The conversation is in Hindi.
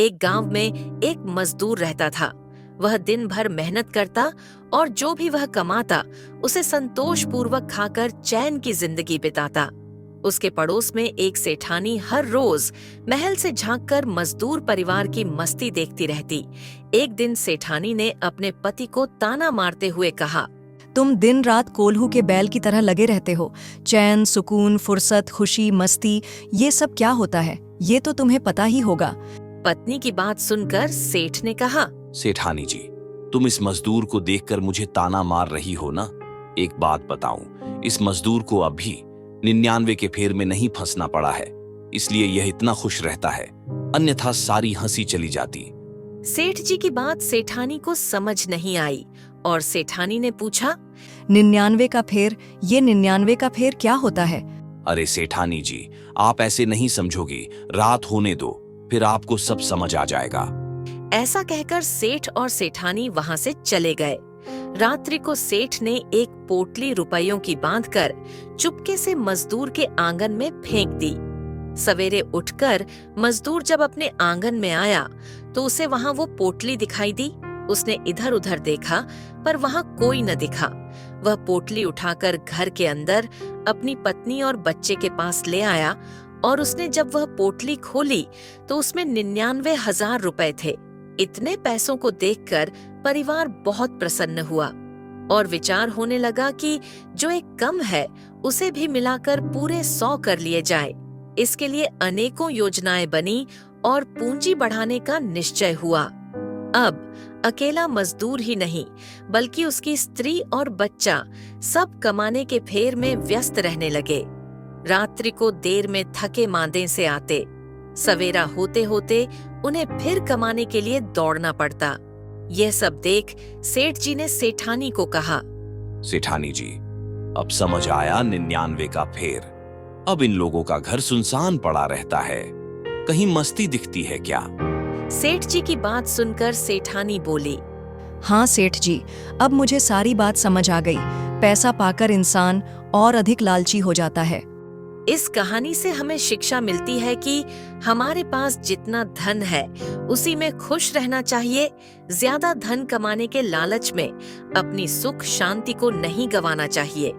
एक गांव में एक मजदूर रहता था। वह दिन भर मेहनत करता और जो भी वह कमाता उसे संतोषपूर्वक खाकर चैन की जिंदगी बिताता। उसके पड़ोस में एक सेठानी हर रोज महल से झांककर मजदूर परिवार की मस्ती देखती रहती। एक दिन सेठानी ने अपने पति को ताना मारते हुए कहा, तुम दिन रात कोल्हू के बैल की तरह लगे रहते हो। चैन, सुकून, फुर्सत, खुशी, मस्ती, ये सब क्या होता है, ये तो तुम्हें पता ही होगा। पत्नी की बात सुनकर सेठ ने कहा, सेठानी जी, तुम इस मजदूर को देखकर मुझे ताना मार रही हो ना। एक बात बताऊं, इस मजदूर को अभी 99 के फेर में नहीं फंसना पड़ा है, इसलिए यह इतना खुश रहता है, अन्यथा सारी हंसी चली जाती। सेठ जी की बात सेठानी को समझ नहीं आई और सेठानी ने पूछा, 99 का फेर, ये 99 का फेर क्या होता है? अरे सेठानी जी, आप ऐसे नहीं समझोगी, रात होने दो, फिर आपको सब समझ आ जाएगा। ऐसा कहकर सेठ और सेठानी वहां से चले गए। रात्रि को सेठ ने एक पोटली रुपयों की बांधकर चुपके से मजदूर के आंगन में फेंक दी। सवेरे उठकर मजदूर जब अपने आंगन में आया तो उसे वहां वो पोटली दिखाई दी। उसने इधर उधर देखा पर वहां कोई न दिखा। वह पोटली उठाकर घर के अंदर अपनी पत्नी और बच्चे के पास ले आया और उसने जब वह पोटली खोली तो उसमें 99,000 रुपए थे। इतने पैसों को देखकर परिवार बहुत प्रसन्न हुआ और विचार होने लगा कि जो एक कम है उसे भी मिलाकर पूरे 100 कर लिए जाए। इसके लिए अनेकों योजनाएं बनी और पूंजी बढ़ाने का निश्चय हुआ। अब अकेला मजदूर ही नहीं बल्कि उसकी स्त्री और बच्चा सब कमाने के फेर में व्यस्त रहने लगे। रात्रि को देर में थके मांदे से आते, सवेरा होते होते उन्हें फिर कमाने के लिए दौड़ना पड़ता। यह सब देख सेठ जी ने सेठानी को कहा, सेठानी जी, अब समझ आया 99 का फेर। अब इन लोगों का घर सुनसान पड़ा रहता है, कहीं मस्ती दिखती है क्या? सेठ जी की बात सुनकर सेठानी बोली, हाँ सेठ जी, अब मुझे सारी बात समझ आ गई। पैसा पाकर इंसान और अधिक लालची हो जाता है। इस कहानी से हमें शिक्षा मिलती है कि हमारे पास जितना धन है उसी में खुश रहना चाहिए। ज्यादा धन कमाने के लालच में अपनी सुख शांति को नहीं गंवाना चाहिए।